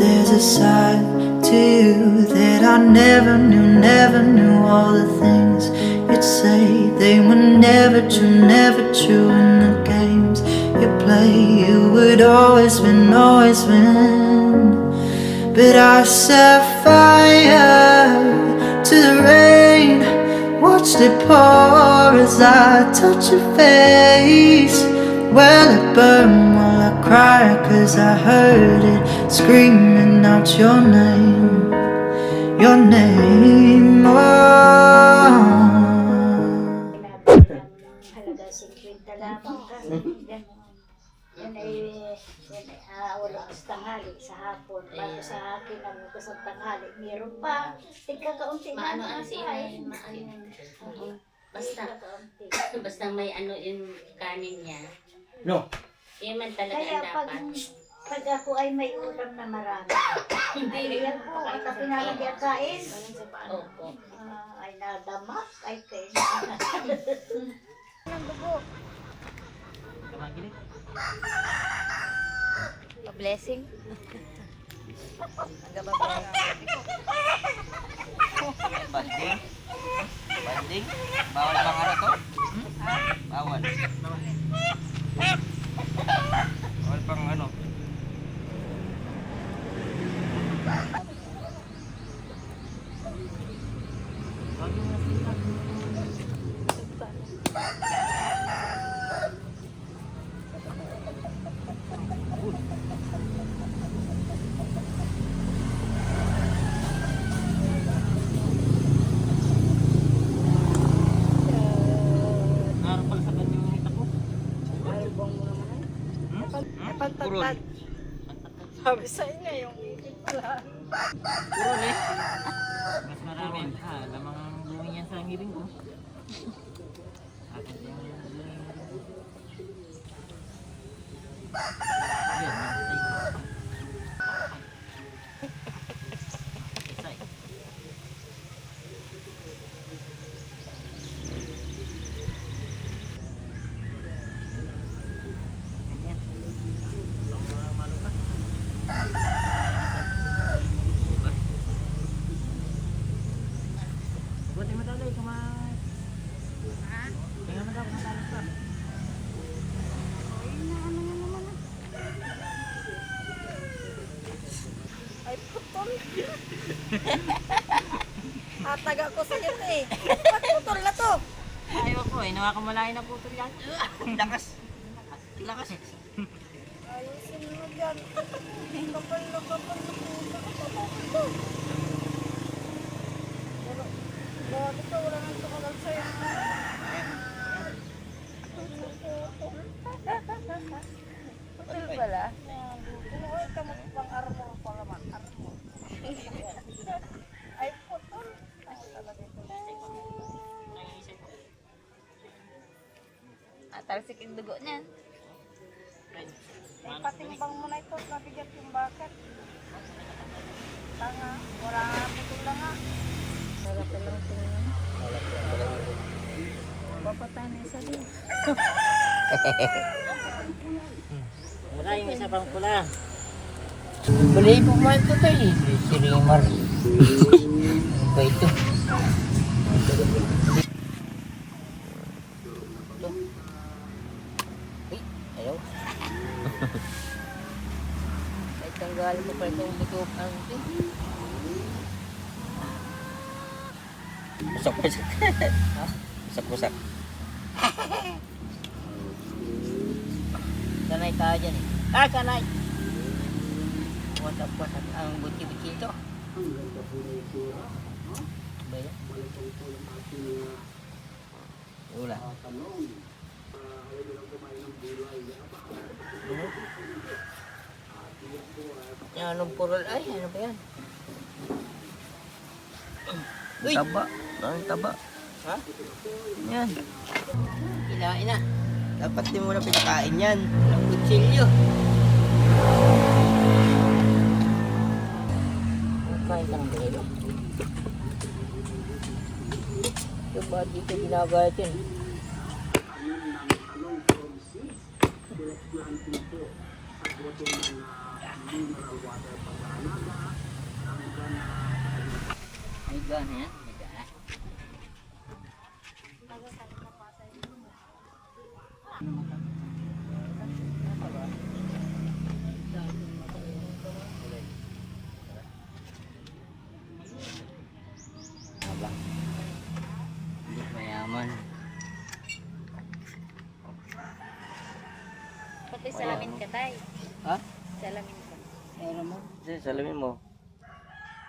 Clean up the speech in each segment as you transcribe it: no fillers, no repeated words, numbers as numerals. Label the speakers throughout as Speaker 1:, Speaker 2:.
Speaker 1: there's a side to you that I never knew all the things you'd say. They were never true in the games you play. You would always win, always win. But I set fire to the rain, watched it pour as I touch your face. Well, it burned while I cried, 'cause I heard it screaming out your name, your name. Oh.
Speaker 2: Halaga 50 lamang ka. Yan ay walang tanghali sa hapon. Bago sa akin, ang sa tanghali, meron pa. Tigkakaunti na
Speaker 3: Maano si basta may ano yung kanin niya.
Speaker 4: No.
Speaker 3: Yun man talaga
Speaker 2: Kaya
Speaker 3: ang dapat.
Speaker 2: pag ako ay may ulam na marami, ay yan po, at ako pinalagyan kain.
Speaker 3: Opo.
Speaker 2: Ay nadamak, ay kain.
Speaker 5: Blessing.
Speaker 4: Banding. Banding. Bawal bang ano to? Bawal. Bawal bang ano? Purol.
Speaker 5: Sabi sa inyo yung ipit pala.
Speaker 4: Purol eh. Mas marami. Lamang ang buhay yan sa ngiling ko. Akin yung buti mo dali kumain. Tingnan mo daw kung matalas pa.
Speaker 5: Ay, putol. Ataga ko sa iyo eh. Ba't putol na to?
Speaker 4: Ayaw ko eh. Nawa ko malayo na putol yan. Lakas. Lakas.
Speaker 5: Ayusin mo dyan. Kapal na putol. Bakit ka wala nang tumagal sa'yo? Putol pala. Kumuha ka mo pang armor pala man. Armor. Ay, putol. Ay, talaga ito. Talsik yung dugo niyan. Ay, patimbang mo na ito. Nabigat yung bakit. Tanga. Wala nga putol lang nga. Sarap lang tingnan. Papatanay sa din.
Speaker 4: Wala yung isa pang pula. Buli po man ito tayo eh. Si Rimar. Ano ba ito? Ayaw. Ay, tanggalin mo pa itong butukan ito. Pusak-pusak. Pusak-pusak. Kanay tayo dyan eh. Kanay! Wasak-wasak ang buti-buti ito. Ba yan? Wala. Yan, anong purol? Ay, ano ba yan? Uy! Taba. Ang taba. Ha? Yan. Kinain na. Dapat di mo na pinakain yan. Ang kutsilyo. Kain ka ng bililo. Yung ba dito ginagayat yun? May gana yan? May gana. Aba. Hindi mayaman.
Speaker 3: Pati salamin ka, tay.
Speaker 4: Ha?
Speaker 3: Salamin ka.
Speaker 4: Meron mo? Salamin mo.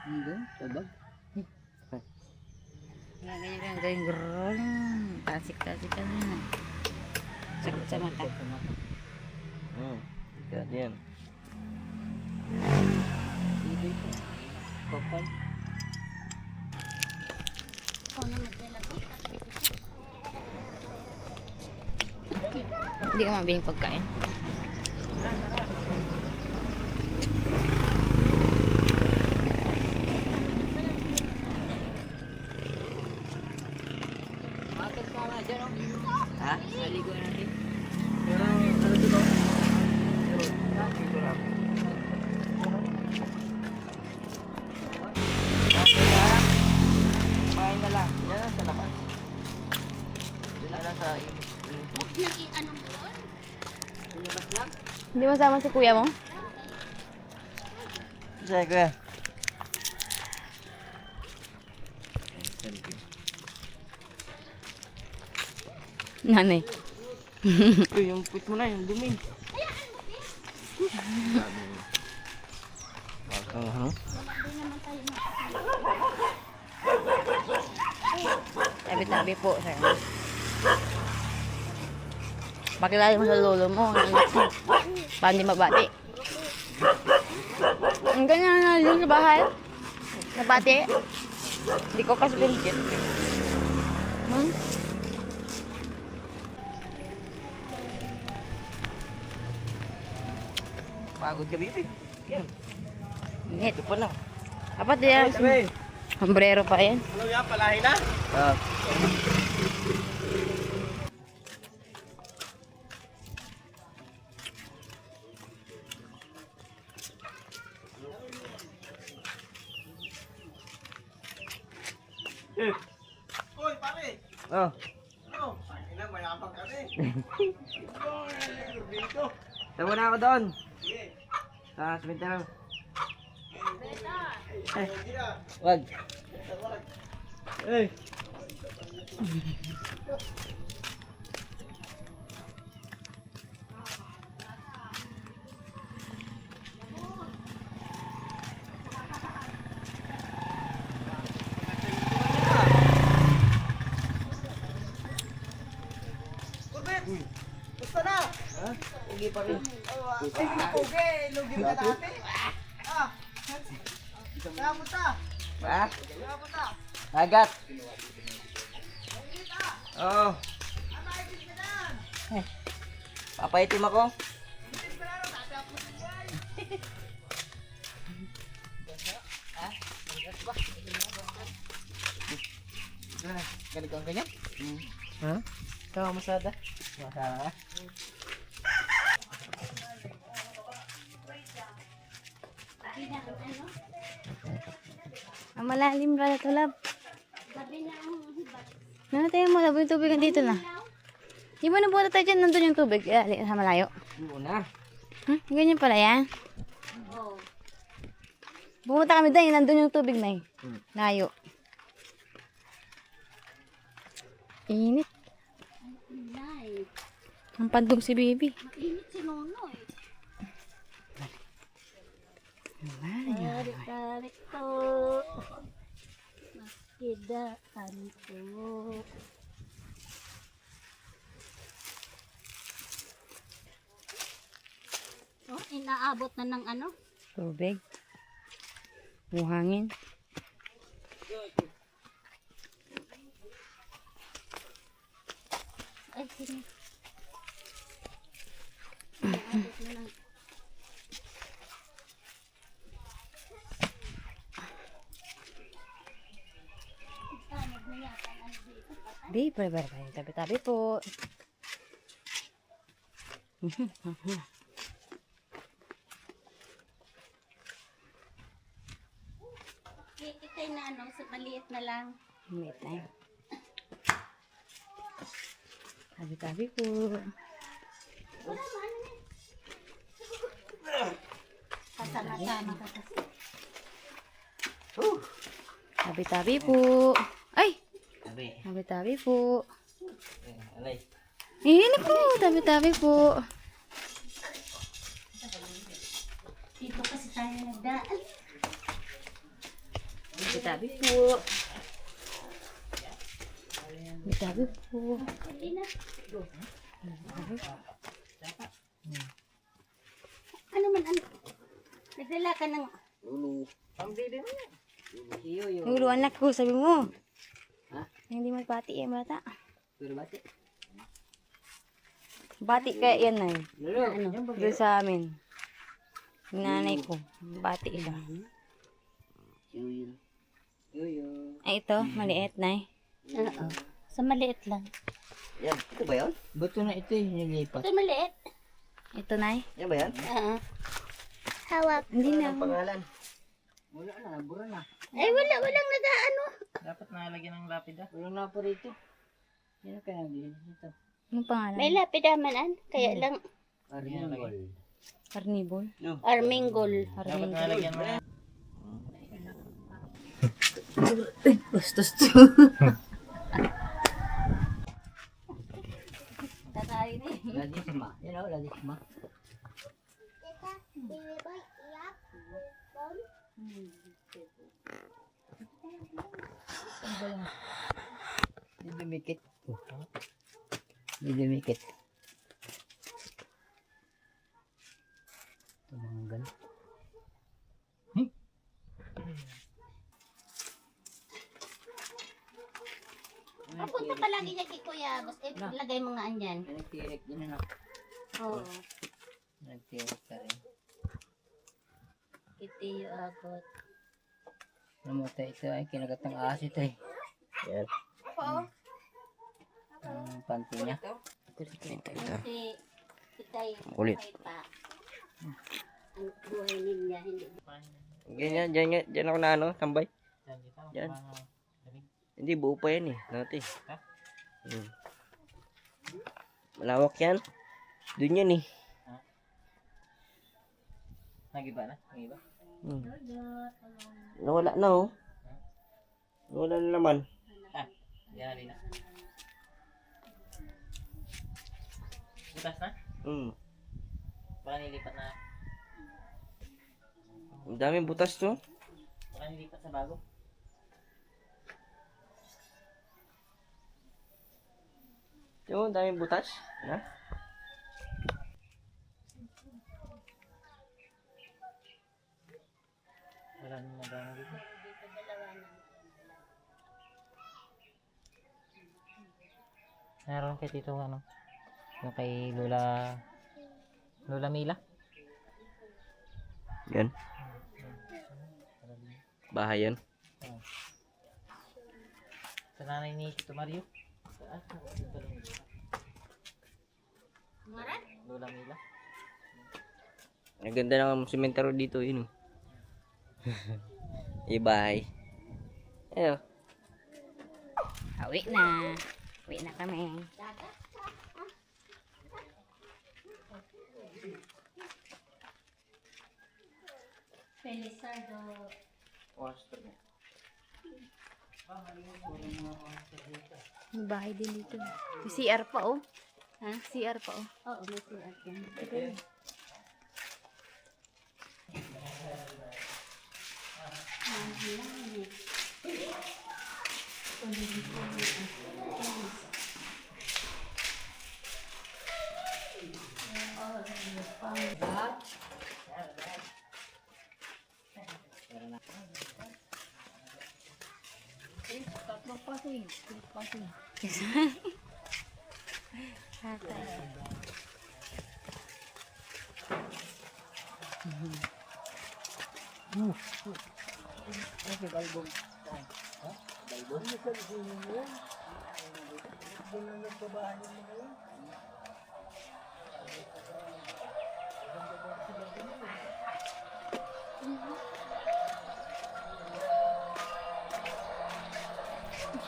Speaker 4: Hindi, sabag.
Speaker 5: Ganyan, ganyan, ganyan. Tasik-tasik ka na. Sakit sa mata.
Speaker 4: Kaya yan. Dito ito. Kapal.
Speaker 5: Hindi ka mabiling pagkain.
Speaker 4: Ha?
Speaker 5: Maligo natin.
Speaker 4: Kumain na lang. Yan lang sa labas. Yan lang sa
Speaker 5: Hindi mo sama si kuya mo?
Speaker 4: Saan kuya?
Speaker 5: Nanay.
Speaker 4: Uy, yung pit mo na, yung dumi. Bakang ano?
Speaker 5: Tabi-tabi po, sir. Pakilala mo sa lolo mo. Paano di mabati? Ang ganyan na yun sa bahay. Nabati. Hindi ko kasi pinigit.
Speaker 4: Pagod ka, baby. Yan.
Speaker 5: Init.
Speaker 4: Ito pa lang.
Speaker 5: Dapat yan. Sombrero pa yan.
Speaker 4: Ano yan, palahin na?
Speaker 6: Hoy, pare!
Speaker 4: Oh.
Speaker 6: Ano? Ina, mayabang kami. Dito.
Speaker 4: Tama na ako doon.
Speaker 6: Sige.
Speaker 4: Sa cemetery.
Speaker 6: Sige na.
Speaker 4: Wag. Eh.
Speaker 6: Basta na!
Speaker 4: Sige pa rin.
Speaker 6: Okay, lugim ka natin. Ah! Saan punta?
Speaker 4: Ha?
Speaker 6: Saan punta?
Speaker 4: Dagat. Oo.
Speaker 6: Ano ay ka dyan?
Speaker 4: Papaitim ako.
Speaker 6: Ganito ang ganyan?
Speaker 4: Ha?
Speaker 6: Ikaw, masada.
Speaker 4: Masama.
Speaker 5: Ang malalim pala ito, love. Tayo mo, love, yung tubig nandito na. Di ba nabuha tayo dyan, nandun yung tubig. Sa malayo.
Speaker 4: Muna.
Speaker 5: Ganyan pala yan. Pumunta kami doon, nandun yung tubig na layo. Init. Ang pandong si baby.
Speaker 2: Init si Nonoy. Tarik-tarik ko. Maskidaan ko. Oh, inaabot na ng ano?
Speaker 5: Tubig. Buhangin.
Speaker 2: Ay, sino?
Speaker 5: Bye. Tabi-tabi po.
Speaker 3: tay na ano, sa maliit na lang.
Speaker 5: Wait na yun. Tabi-tabi po.
Speaker 3: Kasama-sama ka kasi.
Speaker 5: Tabi-tabi po. Ay!
Speaker 4: Tabi.
Speaker 5: Tabi-tabi po.
Speaker 4: Alay.
Speaker 5: Ano po? Tabi-tabi po.
Speaker 3: Dito kasi tayo nagdaan.
Speaker 5: Tabi-tabi po. Tabi-tabi po.
Speaker 3: Hindi na. Ano man, ano? Nagdala ka ng...
Speaker 5: Lulu, anak ko, sabi mo. Ha? Hindi magpati eh, bata.
Speaker 4: Pero bati.
Speaker 5: Bati kaya yan ay.
Speaker 3: Ano?
Speaker 5: Doon sa amin. Yung nanay ko. Bati siya.
Speaker 4: Yuyo.
Speaker 5: Ay, ito. Maliit na
Speaker 3: Oo. Sa maliit lang.
Speaker 4: Yan, ito ba yan?
Speaker 6: Bato na ito eh, nilipat.
Speaker 3: Ito maliit.
Speaker 5: Ito na
Speaker 4: Yan ba yan?
Speaker 3: Oo. Hawak.
Speaker 5: Hindi na.
Speaker 4: Anong pangalan?
Speaker 6: Wala na, nabura na.
Speaker 3: Ay, walang nag-ano.
Speaker 6: Dapat nakalagyan ng lapida. Walang lapa rito. Yan ang kaya din. Ito.
Speaker 5: Anong pangalan?
Speaker 3: May lapidamanan. Kaya lang,
Speaker 6: Arningol.
Speaker 5: Carnivore.
Speaker 3: Arminggol.
Speaker 6: Dapat nalagyan mo.
Speaker 1: Bastos to.
Speaker 3: Tatay ni.
Speaker 6: Ladisma. Yan o, ladisma. Hindi dumikit. Hindi dumikit. Ito mga ganun.
Speaker 3: Papunta pa lagi niya kay Kuya. Basta lagay mo nga andyan.
Speaker 6: Nagtirik din na.
Speaker 3: Oo.
Speaker 6: Nagtirik ka rin.
Speaker 3: Iti yung agot.
Speaker 6: Namuta ito ay kinagat ng ahas ito eh.
Speaker 4: Yan.
Speaker 6: Ang panty niya.
Speaker 3: Kasi itay
Speaker 4: Kulit.
Speaker 3: pa. Ang buhay niya hindi.
Speaker 4: Ganyan, dyan ako na ano, tambay. Yan. Hindi, buo pa yan eh. Nati. Malawak yan. Doon yan eh.
Speaker 6: Nagiba na? Nagiba?
Speaker 4: Nawala na oh. Nawala na naman.
Speaker 6: Yari na. Butas na? Baka nilipat na.
Speaker 4: Ang daming butas to.
Speaker 6: Baka nilipat sa bago.
Speaker 4: Yung ang daming butas. Ha?
Speaker 6: Wala nang nagano dito. Meron kay Tito ano? Yung kay Lola Mila.
Speaker 4: Yan. Bahay yan.
Speaker 6: Sa nanay ni Tito Mario. Lola Mila.
Speaker 4: Ang ganda ng sementeryo dito yun. Bye. Ayo.
Speaker 5: Uwi na. Uwi na kami.
Speaker 3: Pelisardo.
Speaker 5: May bahay din dito. May CR pa oh. Ha? CR pa oh.
Speaker 3: Oo, may siya dyan.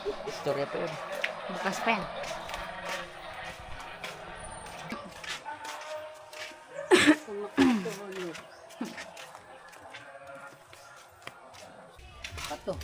Speaker 4: Istorya pa yun.
Speaker 3: Bukas pa yan.
Speaker 6: Pato.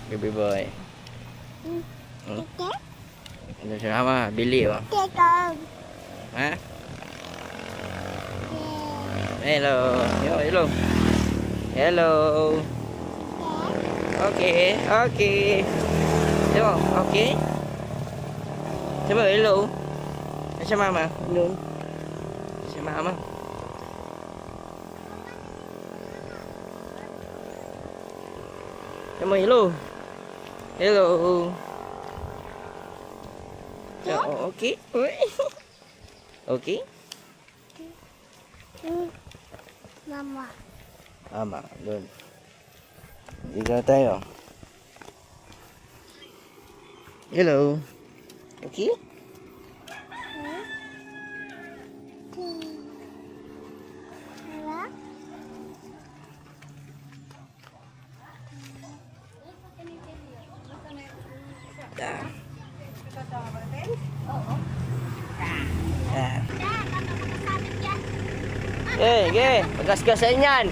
Speaker 4: Baby boy. Ano siya nama? Bili oh. Ha? Hello. Yo, hello. Hello. Okay, okay. Hello, okay. Coba hello. Siya mama. Hello. Siya mama. Hello, hello. Hello. Oh, okay. Okay.
Speaker 3: Mama.
Speaker 4: Mama, doon. Dito na tayo. Hello. Okay? Ah. Ah. Ge, pagas-gasan yan.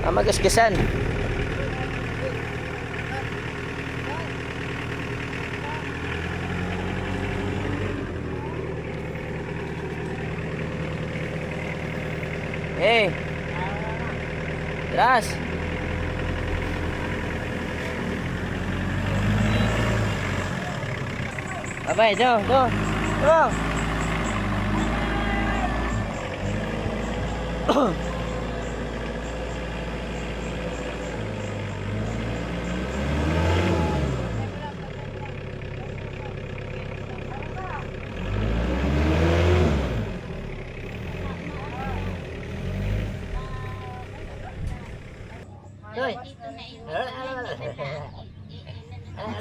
Speaker 4: Magas-gasan. Hey. Tras. Abay, do. Hoy.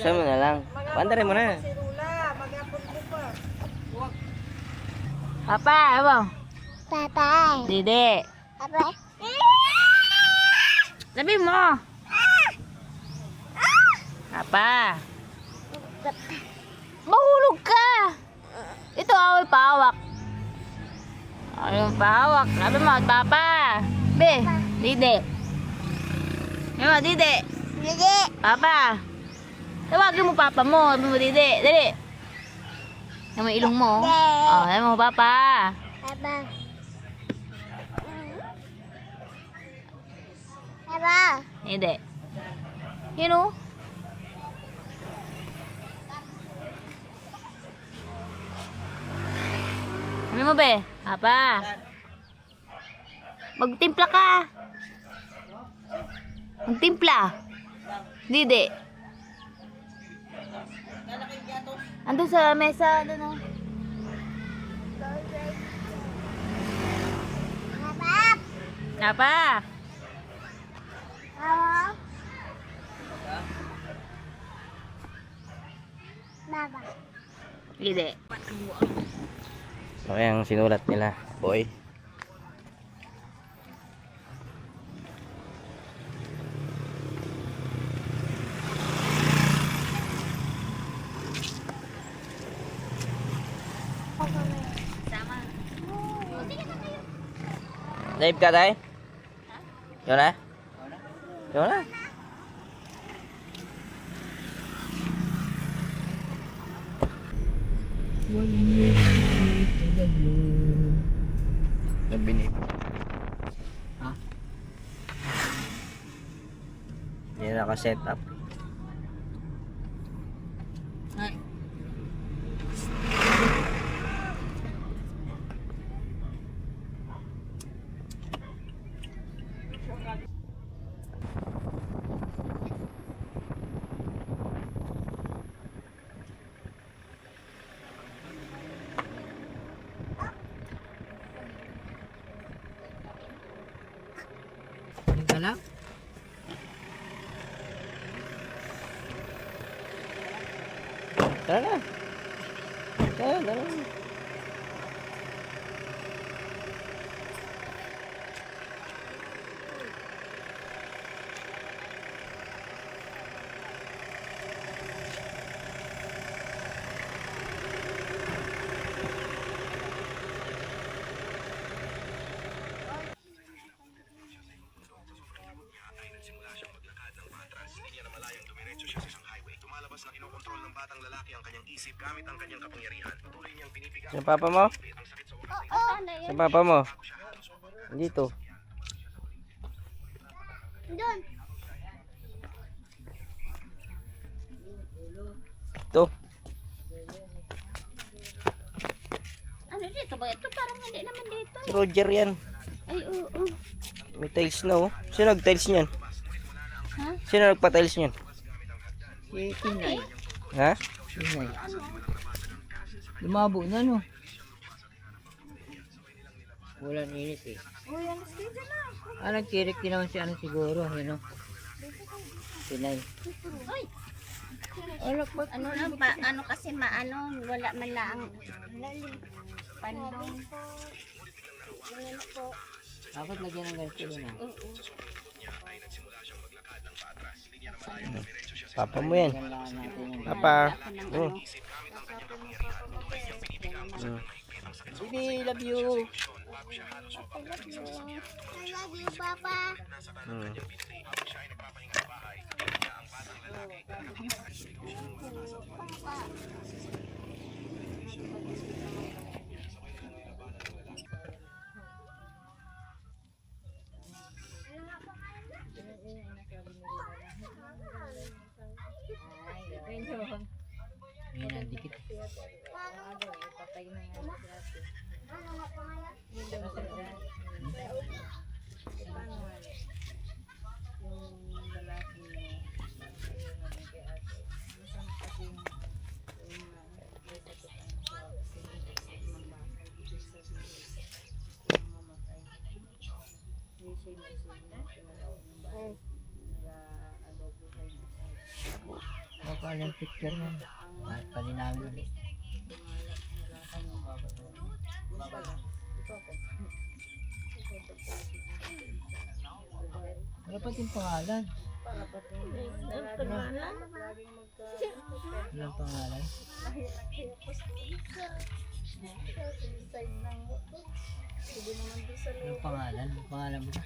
Speaker 4: Saan mo na lang? Pantarin mo na.
Speaker 3: Papa, apa?
Speaker 2: Papa.
Speaker 3: Dede.
Speaker 2: Apa?
Speaker 3: Sabi mo. Apa? Mahulog ka. Ito awal pawak. Ayun pawak. Sabi mo, Papa. Be, Dede. Sabi mo, Dede.
Speaker 2: Dede.
Speaker 3: Papa. Tawagin mo Papa mo. Sabi mo, Dede. Dede. Sabi mo ilong mo. Oh, sabi mo, Papa.
Speaker 2: Papa. Papa.
Speaker 3: Dede. You know? Sabi mo, be. Papa. Magtimpla ka. Magtimpla. Dede. Andun sa mesa, andun o.
Speaker 2: Papa.
Speaker 3: Apa?
Speaker 2: Papa. Papa.
Speaker 3: Dede.
Speaker 4: Okay, ang sinulat nila, boy. Live ka tayo? Yun na? Yun na? Nabinip.
Speaker 6: Ha?
Speaker 4: Hindi na naka-set up.
Speaker 3: Ay.
Speaker 6: lang.
Speaker 4: Tara na. Tara na. Sa papa mo? Sa papa mo? Dito.
Speaker 2: Doon.
Speaker 4: Ito.
Speaker 2: Ano dito ba? Ito parang hindi naman dito.
Speaker 4: Si Roger yan.
Speaker 2: Ay, oo.
Speaker 4: May tiles na oh. Sino nag-tiles niyan? Sino nagpa-tiles niyan?
Speaker 6: Si Tinay.
Speaker 4: Ha?
Speaker 6: Tinay. Lumabo na no. Walang init eh. Nagkirik din naman si ano siguro, you know. Tinay.
Speaker 2: Ano lang ba? Ano kasi maano, wala man lang pandong. Ano po?
Speaker 6: Dapat lagyan ng ganito yun ah.
Speaker 4: Papa mo yan.
Speaker 6: Kailangan natin yung
Speaker 4: Papa.
Speaker 2: Ano?
Speaker 6: Baby, love you.
Speaker 2: I love you, Papa.
Speaker 6: May nandikit. Baka yung picture yan. Palinawin ulit. Dapat yung pangalan. Walang pangalan. Walang pangalan. Pangalan mo ba?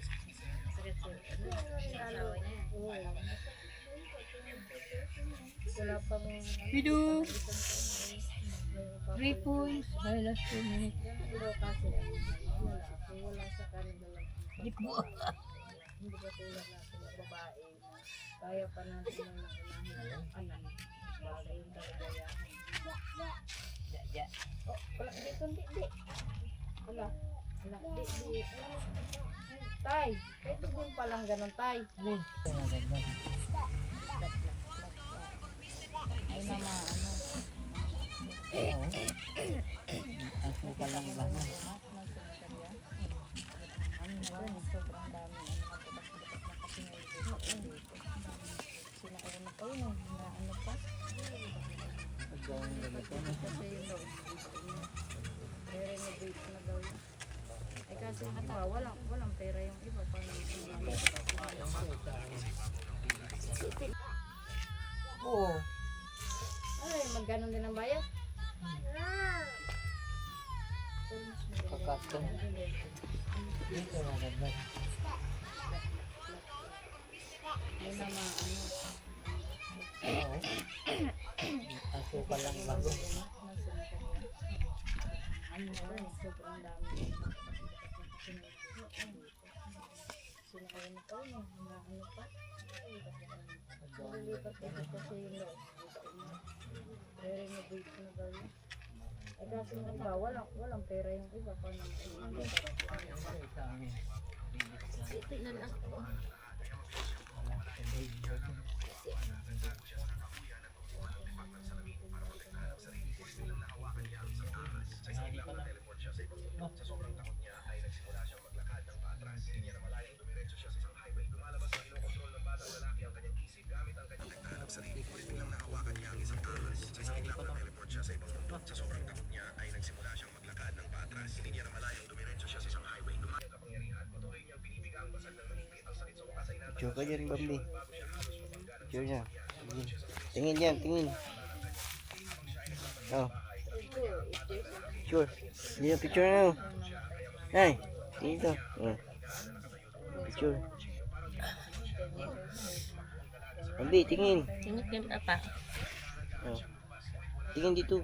Speaker 6: Pidu! 3 points. Ay, last 2 minutes. Di po.
Speaker 5: Kaya pa natin ang unahin ng anak. Bagay yung kagayahan.
Speaker 6: Ja.
Speaker 5: Oh, wala dito, di. Wala. Wala, di. Tay, ito din palang ganun, tay. Ay naman, ano.
Speaker 6: Ako pa lang ba?
Speaker 5: Sobrang dami. Sinauna pa yun, na ano pa. Kasi yun daw, re-renovate na daw yun. Eh kasi walang pera yung iba.
Speaker 6: Oo.
Speaker 5: Ay, magkano din ang bayad?
Speaker 6: Kakatong. Dito na ganda.
Speaker 5: Ay naman, ano.
Speaker 6: Oo. Ako pa lang bago.
Speaker 5: Ano ba, sobrang dami. Sinauna pa yun, na ano pa. Nalilipat ito kasi yun daw. Re-renovate na daw yun. Eh kasi yung iba, walang pera yung iba. Paano
Speaker 4: Picture ka dyan, Bambi. Picture niya. Tingin yan, tingin. Oh. Picture. Yan, picture na. Ay, tingin ito. Oh. Picture. Bambi, tingin.
Speaker 3: Tingit kay papa.
Speaker 4: Oh. Tingin dito.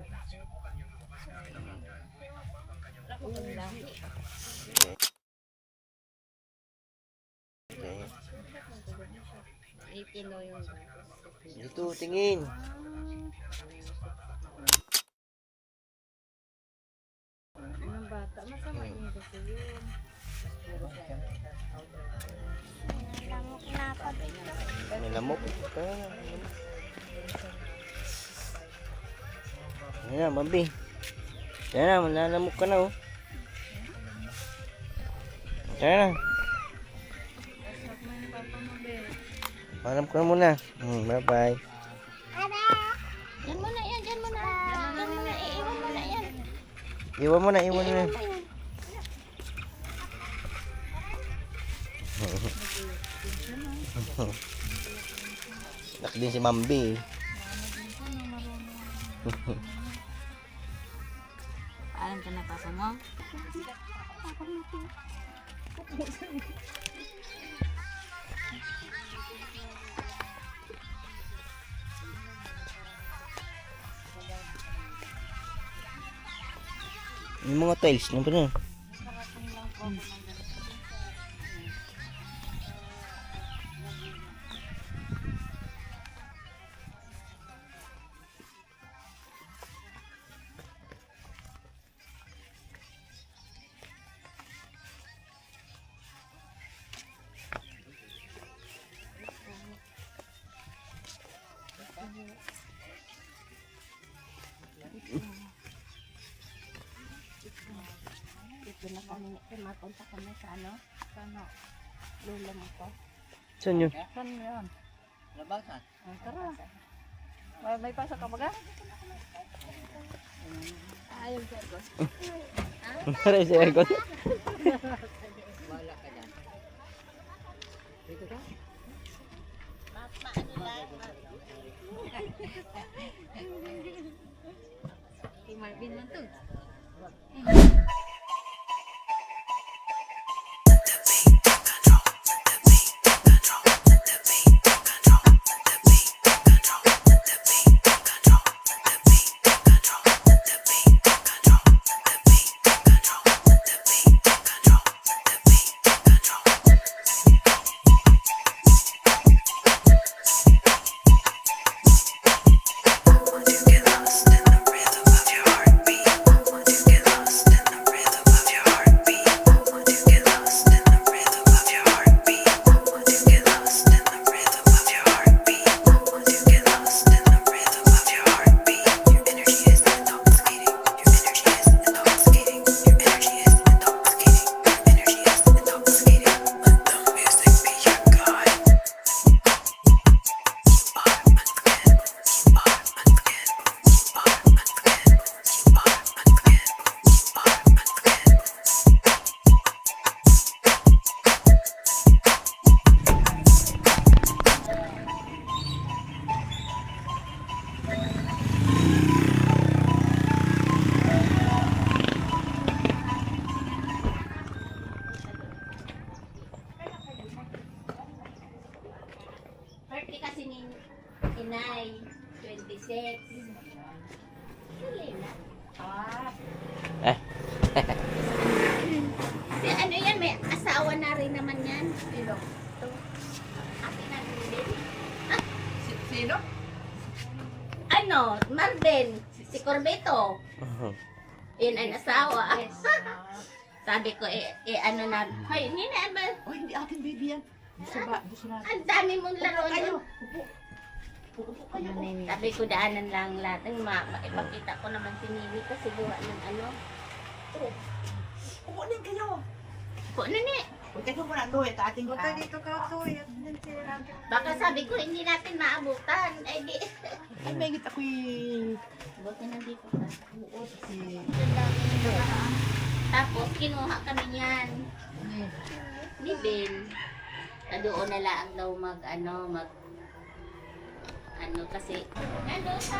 Speaker 4: Okay. Dito, tingin.
Speaker 5: Ang bata, masama niya kasi yun.
Speaker 4: May lamok. Ayan na, Bambi. Ayan na, malalamok ka na, oh. Ayan na. Paalam ka na muna. Bye-bye.
Speaker 3: Yan muna yan, yan muna. Yan muna, iiwan mo na yan.
Speaker 4: Iwan mo na, iwan mo na. Nak din si Bambi.
Speaker 3: Paalam ka na papa mo.
Speaker 4: Yung mga tiles, ano ba na?
Speaker 3: Mapunta kami sa ano? Sa ano? Lula mo ko.
Speaker 4: Saan yun?
Speaker 5: Saan yun?
Speaker 6: Labasan.
Speaker 5: Tara. May pasa ka baga?
Speaker 3: Ayaw sa ko.
Speaker 4: Para sa aircon.
Speaker 6: Wala ka dyan. Dito ka?
Speaker 3: Si Marvin lang to. Birthday kasi ni Inay, 26. Dali na. Si ano yan, may asawa na rin naman yan. Pero, ito. Ate na din.
Speaker 5: Sino?
Speaker 3: Ano, Marvin, si Corbeto. Yun ang asawa. Sabi ko, ano na, hoy, nina, ba?
Speaker 5: Oh, hindi akin baby yan. Gusto na.
Speaker 3: Ang dami mong laro doon. Sabi ko, daanan lang lahat. Ipakita ko naman si Nini kasi gawa ng ano.
Speaker 5: Kukunin kayo.
Speaker 3: Ko ano ni?
Speaker 5: Huwag kayo muna doon. Ating ka. Dito ka doon.
Speaker 3: Baka sabi ko, hindi natin maabutan. Ay, di.
Speaker 5: Ay, may git ako'y...
Speaker 3: Buti nandito ka.
Speaker 5: Oo, si...
Speaker 3: Tapos, kinuha kami niyan. Ni Ben.
Speaker 7: Doon na lang daw mag kasi sa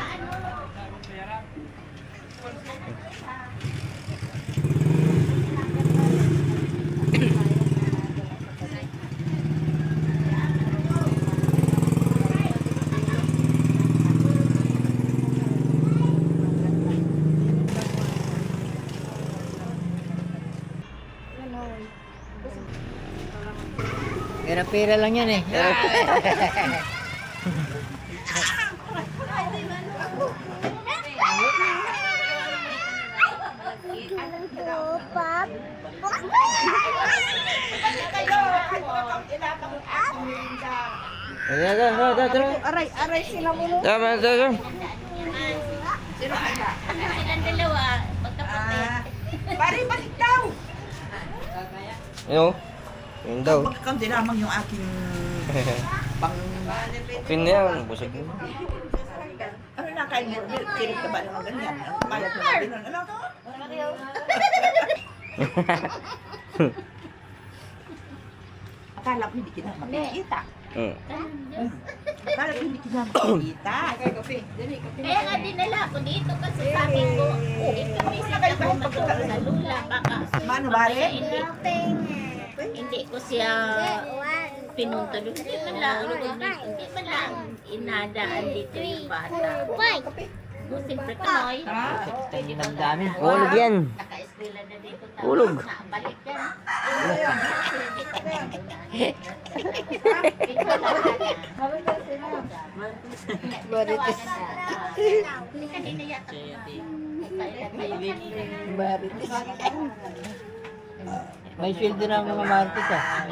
Speaker 6: Pera-pera lang yan eh.
Speaker 5: Aray sila mo.
Speaker 4: Tama.
Speaker 7: silang dalawa magkapatid.
Speaker 5: Pare, balik daw.
Speaker 4: Ano? Yun daw.
Speaker 5: Magkakamdi lamang yung aking pang...
Speaker 4: Okay na yan. Busog yun.
Speaker 5: Ano na kain mo? Kirit ka ba naman ganyan? Mayat mo na ganyan. Ano? Akala ko hindi kita makikita. Akala ko hindi kita makikita.
Speaker 7: Kaya nga dinala ko dito kasi sabi ko, ipimisit ako matulog sa lula. Baka
Speaker 5: Mano bale?
Speaker 7: hindi ko siya pinuntulog. Hindi man lang inadaan dito yung bata. Siyempre kanoy.
Speaker 4: Ulog yan.
Speaker 7: Naka-eskwela na dito.
Speaker 4: Ulog.
Speaker 7: Balik yan.
Speaker 5: Marites.
Speaker 7: Kanina yata.
Speaker 6: Marites. May sweldo na ang mga marites ah.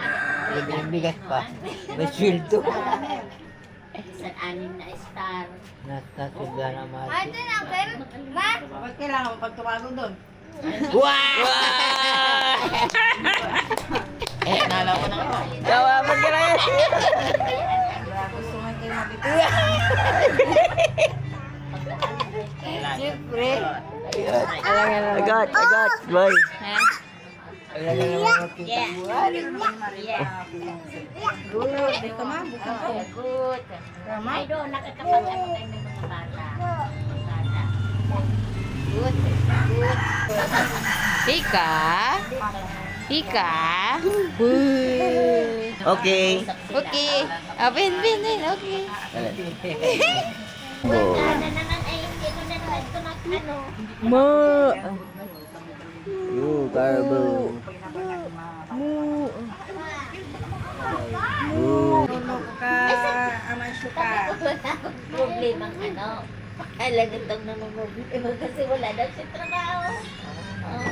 Speaker 6: Libreng bigas pa. May sweldo.
Speaker 7: Isang anim na star.
Speaker 6: Nasweldo na ang marites.
Speaker 5: Bakit kailangan mo pagtumago doon?
Speaker 6: Nala ko na ito.
Speaker 4: Tawaman ka na yan.
Speaker 5: Gusto man kayo mabito.
Speaker 6: Siyempre.
Speaker 4: I got. Bye.
Speaker 6: Alam na naman ang kita buwan.
Speaker 5: Dito ma, bukan ko.
Speaker 7: Good. Ay doon, nakakapag-ano tayo ng mga bata. Bata. Good.
Speaker 3: Ika? Ika?
Speaker 4: Okay.
Speaker 3: Okay. Ben. Okay.
Speaker 7: Wala na naman ay hindi ko na naman ito mag-ano.
Speaker 4: You, Carbo.
Speaker 7: Problemang ano. Alam itong namumblema kasi wala daw siya trabaho. Oh.